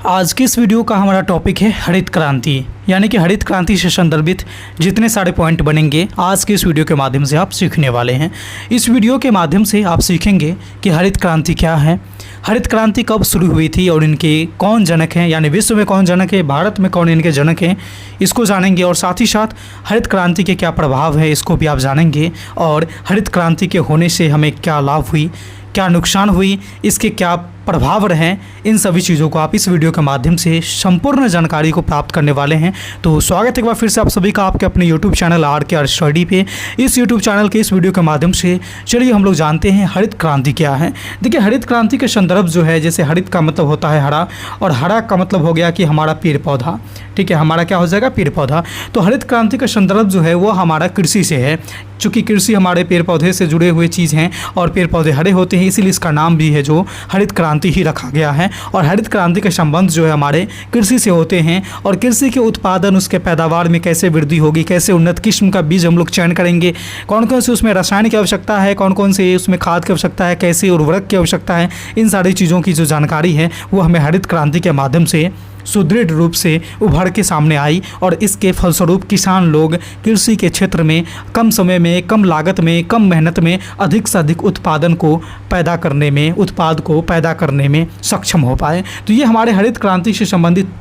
आज की इस वीडियो का हमारा टॉपिक है हरित क्रांति, यानी कि हरित क्रांति से संदर्भित जितने सारे पॉइंट बनेंगे आज के इस वीडियो के माध्यम से आप सीखने वाले हैं। इस वीडियो के माध्यम से आप सीखेंगे कि हरित क्रांति क्या है, हरित क्रांति कब शुरू हुई थी और इनके कौन जनक हैं, यानी विश्व में कौन जनक है, भारत में कौन इनके जनक हैं, इसको जानेंगे। और साथ ही साथ हरित क्रांति के क्या प्रभाव है इसको भी आप जानेंगे, और हरित क्रांति के होने से हमें क्या लाभ हुई, क्या नुकसान हुई, इसके क्या प्रभाव रहे, इन सभी चीज़ों को आप इस वीडियो के माध्यम से संपूर्ण जानकारी को प्राप्त करने वाले हैं। तो स्वागत है एक बार फिर से आप सभी का आपके अपने YouTube चैनल RKR स्टडी पे। इस YouTube चैनल के इस वीडियो के माध्यम से चलिए हम लोग जानते हैं हरित क्रांति क्या है। देखिए, हरित क्रांति के संदर्भ जो है, जैसे हरित का मतलब होता है हरा, और हरा का मतलब हो गया कि हमारा पेड़ पौधा, ठीक है, हमारा क्या हो जाएगा, पेड़ पौधा। तो हरित क्रांति का संदर्भ जो है वो हमारा कृषि से है, चूँकि कृषि हमारे पेड़ पौधे से जुड़े हुए चीज़ हैं और पेड़ पौधे हरे होते हैं, इसीलिए इसका नाम भी है जो हरित क्रांति ही रखा गया है। और हरित क्रांति के संबंध जो है हमारे कृषि से होते हैं, और कृषि के उत्पादन, उसके पैदावार में कैसे वृद्धि होगी, कैसे उन्नत किस्म का बीज हम लोग चयन करेंगे, कौन कौन से उसमें रसायन की आवश्यकता है, कौन कौन से उसमें खाद की आवश्यकता है, कैसे उर्वरक की आवश्यकता है, इन सारी चीज़ों की जो जानकारी है वो हमें हरित क्रांति के माध्यम से सुदृढ़ रूप से उभर के सामने आई। और इसके फलस्वरूप किसान लोग कृषि के क्षेत्र में कम समय में, कम लागत में, कम मेहनत में अधिक से अधिक उत्पादन को पैदा करने में, उत्पाद को पैदा करने में सक्षम हो पाए। तो ये हमारे हरित क्रांति से संबंधित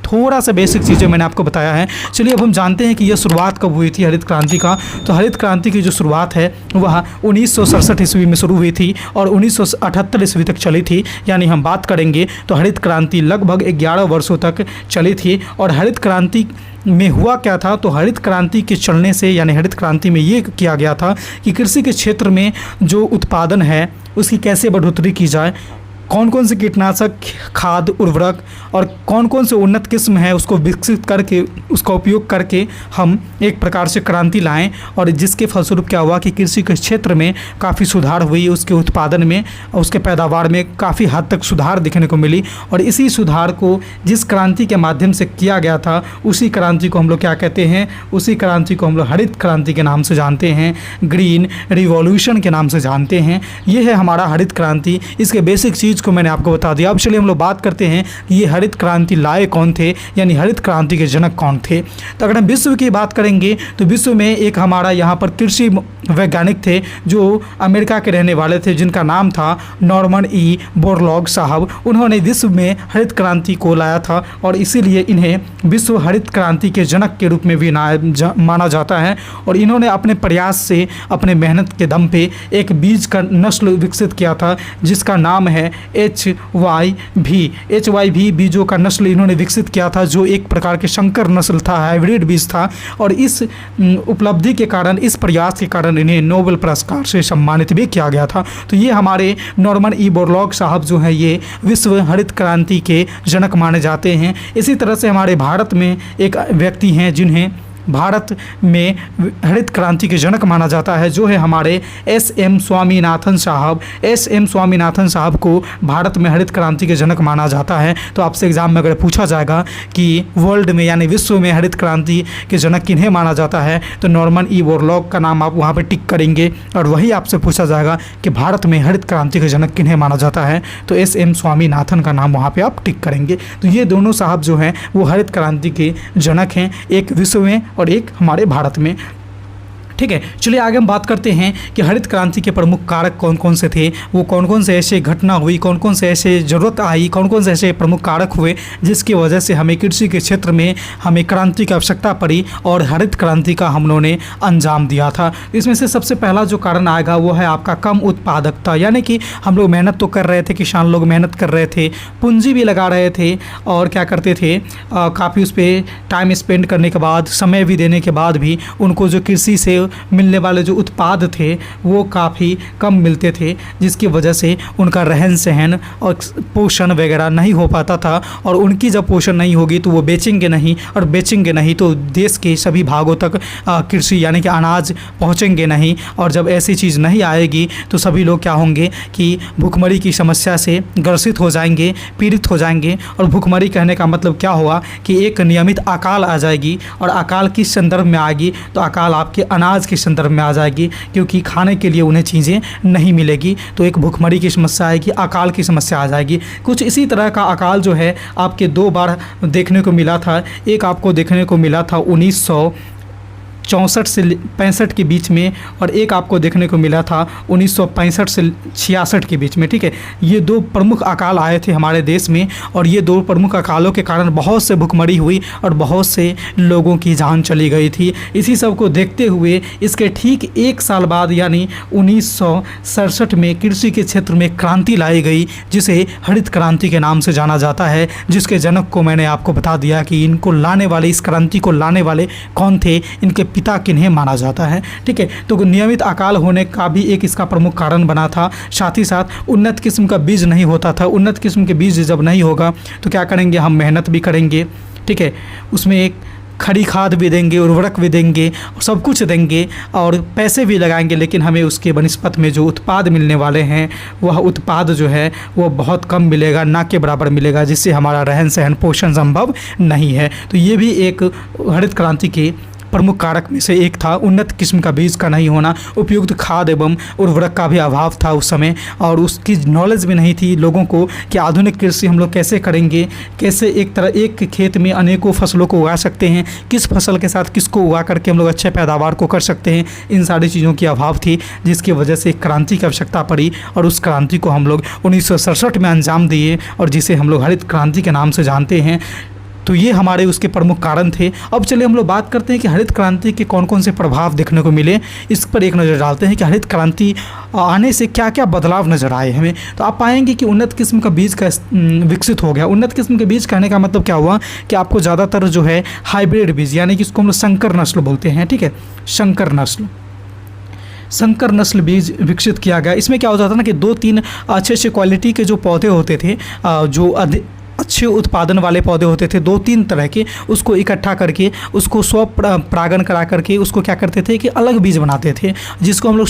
थोड़ा सा बेसिक चीज़ें मैंने आपको बताया है। चलिए अब हम जानते हैं कि यह शुरुआत कब हुई थी हरित क्रांति का। तो हरित क्रांति की जो शुरुआत है वह 1967 ईस्वी में शुरू हुई थी और 1978 ईस्वी तक चली थी। यानी हम बात करेंगे तो हरित क्रांति लगभग 11 वर्षों तक चली थी। और हरित क्रांति में हुआ क्या था, तो हरित क्रांति के चलने से, यानी हरित क्रांति में ये किया गया था कि कृषि के क्षेत्र में जो उत्पादन है उसकी कैसे बढ़ोतरी की जाए, कौन कौन से कीटनाशक, खाद, उर्वरक और कौन कौन से उन्नत किस्म है उसको विकसित करके, उसका उपयोग करके हम एक प्रकार से क्रांति लाएं। और जिसके फलस्वरूप क्या हुआ कि कृषि के क्षेत्र में काफ़ी सुधार हुई, उसके उत्पादन में, उसके पैदावार में काफ़ी हद तक सुधार दिखने को मिली। और इसी सुधार को जिस क्रांति के माध्यम से किया गया था उसी क्रांति को हम लोग क्या कहते हैं, उसी क्रांति को हम लोग हरित क्रांति के नाम से जानते हैं, ग्रीन रिवॉल्यूशन के नाम से जानते हैं। ये है हमारा हरित क्रांति। इसके बेसिक चीज़ को मैंने आपको बता दिया। अब चलिए हम लोग बात करते हैं कि ये हरित क्रांति लाए कौन थे, यानी हरित क्रांति के जनक कौन थे। तो अगर हम विश्व की बात करेंगे तो विश्व में एक हमारा यहाँ पर कृषि वैज्ञानिक थे जो अमेरिका के रहने वाले थे, जिनका नाम था नॉर्मन ई बोरलॉग साहब। उन्होंने विश्व में हरित क्रांति को लाया था और इसीलिए इन्हें विश्व हरित क्रांति के जनक के रूप में भी माना जाता है। और इन्होंने अपने प्रयास से, अपने मेहनत के दम पे एक बीज का नस्ल विकसित किया था जिसका नाम है HYV बीजों का नस्ल इन्होंने विकसित किया था, जो एक प्रकार के संकर नस्ल था, हाइब्रिड बीज था। और इस उपलब्धि के कारण, इस प्रयास के कारण इन्हें नोबेल पुरस्कार से सम्मानित भी किया गया था। तो ये हमारे नॉर्मन ई बोरलॉग साहब जो हैं ये विश्व हरित क्रांति के जनक माने जाते हैं। इसी तरह से हमारे भारत में एक व्यक्ति हैं जिन्हें भारत में हरित क्रांति के जनक माना जाता है, जो है हमारे SM स्वामीनाथन साहब। SM स्वामीनाथन साहब को भारत में हरित क्रांति के जनक माना जाता है। तो आपसे एग्जाम में अगर पूछा जाएगा कि वर्ल्ड में, यानी विश्व में हरित क्रांति के जनक किन्हें माना जाता है, तो नॉर्मन ई बोरलॉग का नाम आप वहाँ पर टिक करेंगे। और वही आपसे पूछा जाएगा कि भारत में हरित क्रांति के जनक किन्हें माना जाता है, तो SM स्वामीनाथन का नाम वहाँ पर आप टिक करेंगे। तो ये दोनों साहब जो हैं वो हरित क्रांति के जनक हैं, एक विश्व में और एक हमारे भारत में। ठीक है, चलिए आगे हम बात करते हैं कि हरित क्रांति के प्रमुख कारक कौन कौन से थे, वो कौन कौन से ऐसे घटना हुई, कौन कौन से ऐसे ज़रूरत आई, कौन कौन से ऐसे प्रमुख कारक हुए जिसकी वजह से हमें कृषि के क्षेत्र में हमें क्रांति की आवश्यकता पड़ी और हरित क्रांति का हम लोगों ने अंजाम दिया था। इसमें से सबसे पहला जो कारण आएगा वो है आपका कम उत्पादकता। यानी कि हम लोग मेहनत तो कर रहे थे, किसान लोग मेहनत कर रहे थे, पूंजी भी लगा रहे थे और क्या करते थे, काफ़ी उस पर टाइम स्पेंड करने के बाद, समय भी देने के बाद भी उनको जो कृषि से मिलने वाले जो उत्पाद थे वो काफ़ी कम मिलते थे, जिसकी वजह से उनका रहन सहन और पोषण वगैरह नहीं हो पाता था। और उनकी जब पोषण नहीं होगी तो वो बेचेंगे नहीं, और बेचेंगे नहीं तो देश के सभी भागों तक कृषि यानी कि अनाज पहुंचेंगे नहीं। और जब ऐसी चीज़ नहीं आएगी तो सभी लोग क्या होंगे कि भूखमरी की समस्या से ग्रसित हो जाएंगे, पीड़ित हो जाएंगे। और भूखमरी कहने का मतलब क्या हुआ कि एक नियमित अकाल आ जाएगी। और अकाल किस संदर्भ में आएगी, तो अकाल आपके अनाज अनाज के संदर्भ में आ जाएगी, क्योंकि खाने के लिए उन्हें चीज़ें नहीं मिलेगी, तो एक भुखमरी की समस्या आएगी, अकाल की समस्या आ जाएगी। कुछ इसी तरह का अकाल जो है आपके 2 बार देखने को मिला था। एक आपको देखने को मिला था 1964 से 65 के बीच में, और एक आपको देखने को मिला था 1965 से 66 के बीच में, ठीक है। ये 2 प्रमुख अकाल आए थे हमारे देश में, और ये 2 प्रमुख अकालों के कारण बहुत से भुखमरी हुई और बहुत से लोगों की जान चली गई थी। इसी सब को देखते हुए इसके ठीक 1 साल बाद यानी 1967 में कृषि के क्षेत्र में क्रांति लाई गई, जिसे हरित क्रांति के नाम से जाना जाता है, जिसके जनक को मैंने आपको बता दिया कि इनको लाने वाले, इस क्रांति को लाने वाले कौन थे, इनके पिता किन्हें माना जाता है, ठीक है। तो नियमित अकाल होने का भी एक इसका प्रमुख कारण बना था। साथ ही साथ उन्नत किस्म का बीज नहीं होता था। उन्नत किस्म के बीज जब नहीं होगा तो क्या करेंगे, हम मेहनत भी करेंगे, ठीक है, उसमें एक खड़ी खाद भी देंगे, उर्वरक भी देंगे, सब कुछ देंगे और पैसे भी लगाएंगे, लेकिन हमें उसके बनस्पत में जो उत्पाद मिलने वाले हैं वह उत्पाद जो है वो बहुत कम मिलेगा, ना के बराबर मिलेगा, जिससे हमारा रहन सहन पोषण संभव नहीं है। तो ये भी एक हरित क्रांति के प्रमुख कारक में से एक था। उन्नत किस्म का बीज का नहीं होना, उपयुक्त खाद एवं उर्वरक का भी अभाव था उस समय, और उसकी नॉलेज भी नहीं थी लोगों को कि आधुनिक कृषि हम लोग कैसे करेंगे, कैसे एक खेत में अनेकों फसलों को उगा सकते हैं, किस फसल के साथ किसको उगा करके हम लोग अच्छे पैदावार को कर सकते हैं। इन सारी चीज़ों की अभाव थी, जिसकी वजह से एक क्रांति की आवश्यकता पड़ी, और उस क्रांति को हम लोग 1967 में अंजाम दिए, और जिसे हम लोग हरित क्रांति के नाम से जानते हैं। तो ये हमारे उसके प्रमुख कारण थे। अब चलिए हम लोग बात करते हैं कि हरित क्रांति के कौन कौन से प्रभाव देखने को मिले, इस पर एक नज़र डालते हैं कि हरित क्रांति आने से क्या क्या बदलाव नज़र आए हमें। तो आप पाएंगे कि उन्नत किस्म का बीज का विकसित हो गया। उन्नत किस्म के बीज कहने का मतलब क्या हुआ कि आपको ज़्यादातर जो है हाइब्रिड बीज, यानी कि इसको हम लोग संकर नस्ल बोलते हैं, ठीक है, संकर नस्ल बीज विकसित किया गया। इसमें क्या होता था ना कि 2-3 अच्छे क्वालिटी के जो पौधे होते थे, जो अच्छे उत्पादन वाले पौधे होते थे, 2-3 तरह के, उसको इकट्ठा करके उसको परागण करा करके उसको क्या करते थे कि अलग बीज बनाते थे, जिसको हम लोग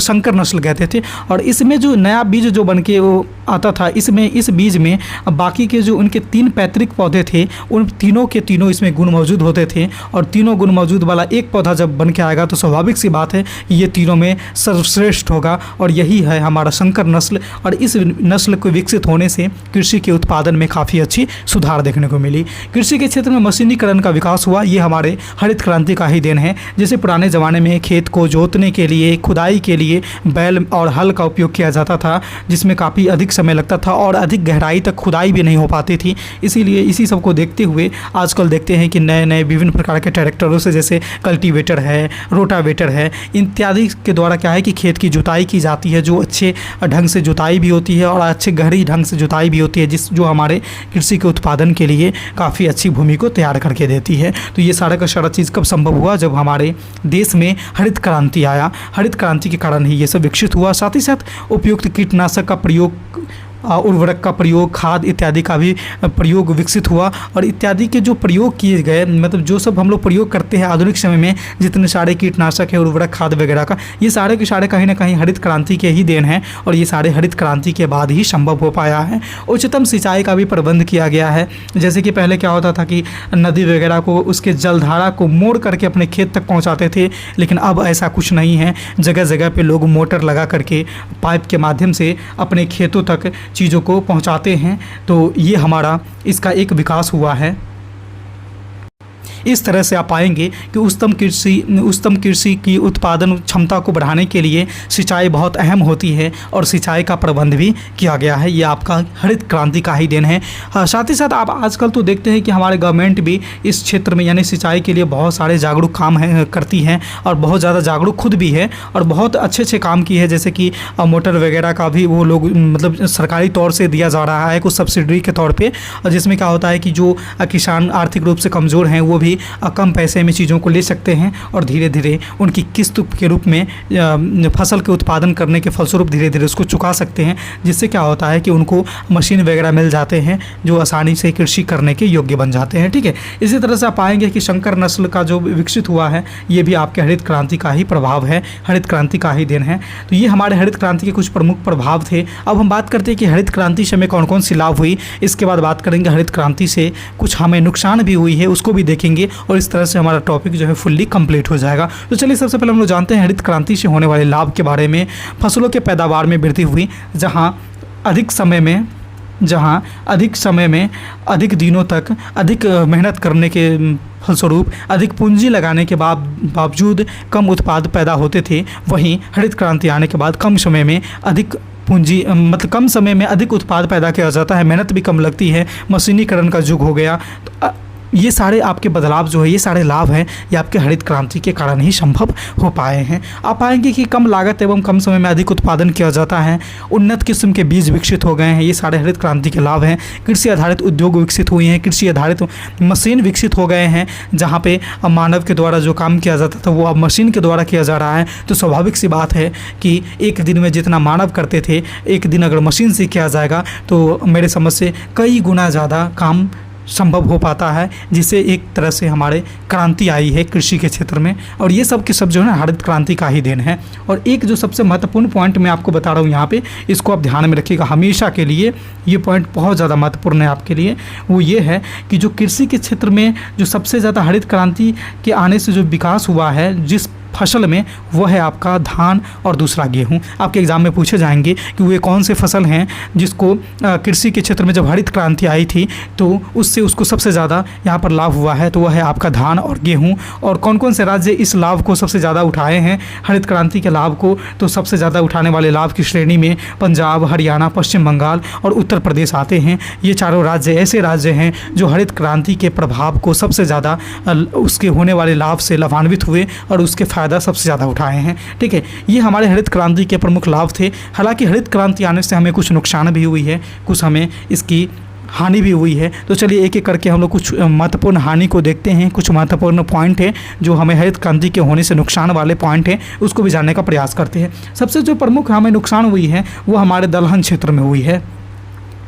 संकर नस्ल कहते थे। और इसमें जो नया बीज जो बन के वो आता था, इस बीज में बाकी के जो उनके 3 पैतृक पौधे थे, उन तीनों के तीनों इसमें गुण मौजूद होते थे, और तीनों गुण मौजूद वाला एक पौधा जब बन के आएगा तो स्वाभाविक सी बात है कि ये तीनों में सर्वश्रेष्ठ होगा, और यही है हमारा संकर नस्ल। और इस नस्ल को विकसित होने से कृषि के उत्पादन में काफ़ी अच्छी सुधार देखने को मिली। कृषि के क्षेत्र में मशीनीकरण का विकास हुआ, ये हमारे हरित क्रांति का ही देन है। जैसे पुराने ज़माने में खेत को जोतने के लिए, खुदाई के लिए बैल और हल का उपयोग किया जाता था, जिसमें काफ़ी अधिक समय लगता था और अधिक गहराई तक खुदाई भी नहीं हो पाती थी। इसीलिए इसी सब को देखते हुए आजकल देखते हैं कि नए नए विभिन्न प्रकार के ट्रैक्टरों से, जैसे कल्टीवेटर है, रोटावेटर है, इत्यादि के द्वारा क्या है कि खेत की जुताई की जाती है, जो अच्छे ढंग से जुताई भी होती है और अच्छे गहरी ढंग से जुताई भी होती है, जो हमारे कृषि के उत्पादन के लिए काफ़ी अच्छी भूमि को तैयार करके देती है। तो ये सारा का सारा चीज़ कब संभव हुआ, जब हमारे देश में हरित क्रांति आया। हरित क्रांति के कारण ही ये सब विकसित हुआ। साथ ही साथ उपयुक्त कीटनाशक का प्रयोग, उर्वरक का प्रयोग, खाद इत्यादि का भी प्रयोग विकसित हुआ। और इत्यादि के जो प्रयोग किए गए, मतलब जो सब हम लोग प्रयोग करते हैं आधुनिक समय में, जितने सारे कीटनाशक है, उर्वरक, खाद वगैरह का, ये सारे के सारे कहीं ना कहीं हरित क्रांति के ही देन हैं, और ये सारे हरित क्रांति के बाद ही संभव हो पाया है। उच्चतम सिंचाई का भी प्रबंध किया गया है। जैसे कि पहले क्या होता था कि नदी वगैरह को, उसके जलधारा को मोड़ करके अपने खेत तक पहुँचाते थे, लेकिन अब ऐसा कुछ नहीं है। जगह जगह पर लोग मोटर लगा करके पाइप के माध्यम से अपने खेतों तक चीज़ों को पहुंचाते हैं। तो ये हमारा इसका एक विकास हुआ है। इस तरह से आप पाएंगे कि उच्चतम कृषि की उत्पादन क्षमता को बढ़ाने के लिए सिंचाई बहुत अहम होती है, और सिंचाई का प्रबंध भी किया गया है। ये आपका हरित क्रांति का ही देन है। साथ ही साथ आप आजकल तो देखते हैं कि हमारे गवर्नमेंट भी इस क्षेत्र में, यानी सिंचाई के लिए बहुत सारे जागरूक काम करती हैं, और बहुत ज़्यादा जागरूक खुद भी है, और बहुत अच्छे काम की है। जैसे कि मोटर वगैरह का भी वो लोग मतलब सरकारी तौर से दिया जा रहा है, कुछ सब्सिडी के तौर पर, और जिसमें क्या होता है कि जो किसान आर्थिक रूप से कमज़ोर हैं वो भी कम पैसे में चीज़ों को ले सकते हैं, और धीरे धीरे उनकी किस्त के रूप में फसल के उत्पादन करने के फलस्वरूप धीरे धीरे उसको चुका सकते हैं, जिससे क्या होता है कि उनको मशीन वगैरह मिल जाते हैं जो आसानी से कृषि करने के योग्य बन जाते हैं। ठीक है, इसी तरह से आप पाएंगे कि संकर नस्ल का जो विकसित हुआ है, ये भी आपके हरित क्रांति का ही प्रभाव है, हरित क्रांति का ही देन है। तो ये हमारे हरित क्रांति के कुछ प्रमुख प्रभाव थे। अब हम बात करते हैं कि हरित क्रांति से हमें कौन कौन सी लाभ हुई। इसके बाद बात करेंगे हरित क्रांति से कुछ हमें नुकसान भी हुई है, उसको भी देखेंगे। जाएंगे और इस तरह से हमारा टॉपिक जो है फुल्ली कंप्लीट हो जाएगा। तो चलिए सबसे पहले हम लोग जानते हैं हरित क्रांति से होने वाले लाभ के बारे में। फसलों के पैदावार में वृद्धि हुई, जहाँ अधिक समय में अधिक दिनों तक अधिक मेहनत करने के फलस्वरूप अधिक पूंजी लगाने के बावजूद कम उत्पाद पैदा होते थे, वहीं हरित क्रांति आने के बाद कम समय में अधिक कम समय में अधिक उत्पाद पैदा किया जाता है, मेहनत भी कम लगती है, मशीनीकरण का युग हो गया। तो ये सारे आपके बदलाव जो है, ये सारे लाभ हैं, ये आपके हरित क्रांति के कारण ही संभव हो पाए हैं। आप पाएंगे कि कम लागत एवं कम समय में अधिक उत्पादन किया जाता है, उन्नत किस्म के बीज विकसित हो गए हैं, ये सारे हरित क्रांति के लाभ हैं। कृषि आधारित उद्योग विकसित हुए हैं, कृषि आधारित मशीन विकसित हो गए हैं, जहाँ पे मानव के द्वारा जो काम किया जाता था वो अब मशीन के द्वारा किया जा रहा है। तो स्वाभाविक सी बात है कि एक दिन में जितना मानव करते थे, एक दिन अगर मशीन से किया जाएगा तो मेरे समझ से कई गुना ज़्यादा काम संभव हो पाता है, जिससे एक तरह से हमारे क्रांति आई है कृषि के क्षेत्र में। और ये सब के सब जो है ना हरित क्रांति का ही देन है। और एक जो सबसे महत्वपूर्ण पॉइंट मैं आपको बता रहा हूँ यहाँ पे, इसको आप ध्यान में रखिएगा हमेशा के लिए, ये पॉइंट बहुत ज़्यादा महत्वपूर्ण है आपके लिए। वो ये है कि जो कृषि के क्षेत्र में जो सबसे ज़्यादा हरित क्रांति के आने से जो विकास हुआ है जिस फसल में, वो है आपका धान और दूसरा गेहूं। आपके एग्जाम में पूछे जाएंगे कि वे कौन से फसल हैं जिसको कृषि के क्षेत्र में जब हरित क्रांति आई थी तो उससे उसको सबसे ज़्यादा यहाँ पर लाभ हुआ है, तो वह है आपका धान और गेहूं। और कौन कौन से राज्य इस लाभ को सबसे ज़्यादा उठाए हैं, हरित क्रांति के लाभ को? तो सबसे ज़्यादा उठाने वाले लाभ की श्रेणी में पंजाब, हरियाणा, पश्चिम बंगाल और उत्तर प्रदेश आते हैं। ये चारों राज्य ऐसे राज्य हैं जो हरित क्रांति के प्रभाव को सबसे ज़्यादा उसके होने वाले लाभ से लाभान्वित हुए और उसके फ़ायदा सबसे ज़्यादा उठाए हैं। ठीक है, ये हमारे हरित क्रांति के प्रमुख लाभ थे। हालांकि हरित क्रांति आने से हमें कुछ नुकसान भी हुई है, कुछ हमें इसकी हानि भी हुई है। तो चलिए एक एक करके हम लोग कुछ महत्वपूर्ण हानि को देखते हैं। कुछ महत्वपूर्ण पॉइंट है जो हमें हरित क्रांति के होने से नुकसान वाले पॉइंट है, उसको भी जानने का प्रयास करते हैं। सबसे जो प्रमुख हमें नुकसान हुई है वो हमारे दलहन क्षेत्र में हुई है।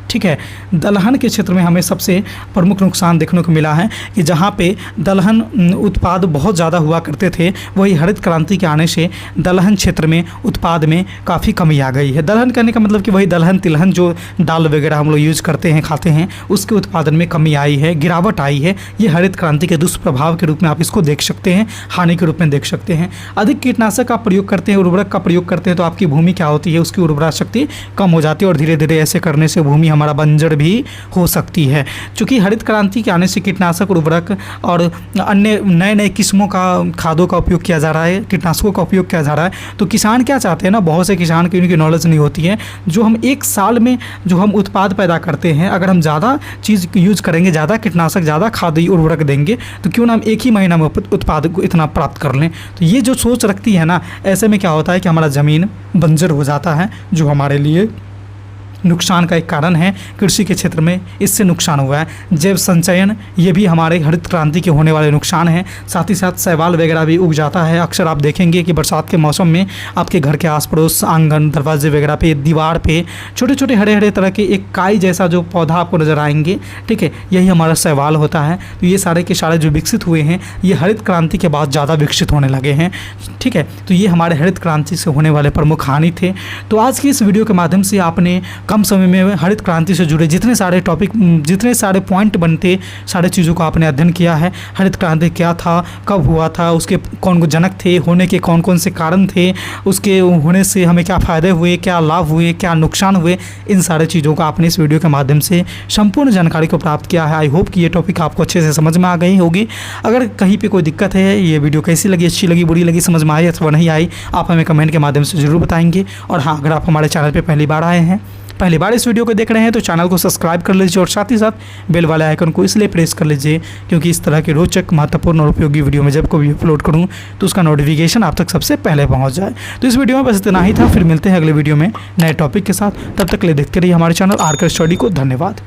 ठीक है, दलहन के क्षेत्र में हमें सबसे प्रमुख नुकसान देखने को मिला है कि जहाँ पे दलहन उत्पाद बहुत ज़्यादा हुआ करते थे, वही हरित क्रांति के आने से दलहन क्षेत्र में उत्पाद में काफ़ी कमी आ गई है। दलहन कहने का मतलब कि वही दलहन तिलहन जो दाल वगैरह हम लोग यूज़ करते हैं, खाते हैं, उसके उत्पादन में कमी आई है, गिरावट आई है। ये हरित क्रांति के दुष्प्रभाव के रूप में आप इसको देख सकते हैं, हानि के रूप में देख सकते हैं। अधिक कीटनाशक आप प्रयोग करते हैं, उर्वरक का प्रयोग करते हैं, तो आपकी भूमि क्या होती है, उसकी उर्वरा शक्ति कम हो जाती है और धीरे धीरे ऐसे करने से भूमि हमारा बंजर भी हो सकती है। चूँकि हरित क्रांति के आने से कीटनाशक, उर्वरक और अन्य नए नए किस्मों का खादों का उपयोग किया जा रहा है, कीटनाशकों का उपयोग किया जा रहा है। तो किसान क्या चाहते हैं ना, बहुत से किसान की उनकी नॉलेज नहीं होती है, जो हम एक साल में जो हम उत्पाद पैदा करते हैं, अगर हम ज़्यादा चीज़ यूज करेंगे, ज़्यादा कीटनाशक, ज़्यादा खाद उर्वरक देंगे, तो क्यों ना हम एक ही महीना में उत्पाद को इतना प्राप्त कर लें। तो ये जो सोच रखती है ना, ऐसे में क्या होता है कि हमारा ज़मीन बंजर हो जाता है, जो हमारे लिए नुकसान का एक कारण है। कृषि के क्षेत्र में इससे नुकसान हुआ है। जैव संचयन, ये भी हमारे हरित क्रांति के होने वाले नुकसान हैं। साथ ही साथ शैवाल वगैरह भी उग जाता है। अक्सर आप देखेंगे कि बरसात के मौसम में आपके घर के आस पड़ोस, आंगन, दरवाजे वगैरह पे, दीवार पे छोटे छोटे हरे हरे तरह के एक काई जैसा जो पौधा आपको नज़र आएंगे। ठीक है, यही हमारा शैवाल होता है। तो ये सारे के सारे जो विकसित हुए हैं, ये हरित क्रांति के बाद ज़्यादा विकसित होने लगे हैं। ठीक है, तो ये हमारे हरित क्रांति से होने वाले प्रमुख हानि थे। तो आज की इस वीडियो के माध्यम से आपने कम समय में हरित क्रांति से जुड़े जितने सारे टॉपिक, जितने सारे पॉइंट बनते, सारे चीज़ों को आपने अध्ययन किया है। हरित क्रांति क्या था, कब हुआ था, उसके कौन कौन जनक थे, होने के कौन कौन से कारण थे, उसके होने से हमें क्या फ़ायदे हुए, क्या लाभ हुए, क्या नुकसान हुए, इन सारे चीज़ों को आपने इस वीडियो के माध्यम से संपूर्ण जानकारी को प्राप्त किया है। आई होप कि ये टॉपिक आपको अच्छे से समझ में आ गई होगी। अगर कहीं पर कोई दिक्कत है, ये वीडियो कैसी लगी, अच्छी लगी, बुरी लगी, समझ में आई अथवा नहीं आई, आप हमें कमेंट के माध्यम से ज़रूर बताएंगे। और हाँ, अगर आप हमारे चैनल पर पहली बार आए हैं, पहली बार इस वीडियो को देख रहे हैं, तो चैनल को सब्सक्राइब कर लीजिए और साथ ही साथ बेल वाले आइकन को इसलिए प्रेस कर लीजिए क्योंकि इस तरह के रोचक, महत्वपूर्ण और उपयोगी वीडियो में जब कोई अपलोड करूं तो उसका नोटिफिकेशन आप तक सबसे पहले पहुंच जाए। तो इस वीडियो में बस इतना ही था। फिर मिलते हैं अगले वीडियो में नए टॉपिक के साथ। तब तक के लिए देखते रहिए हमारे चैनल आरके स्टडी को। धन्यवाद।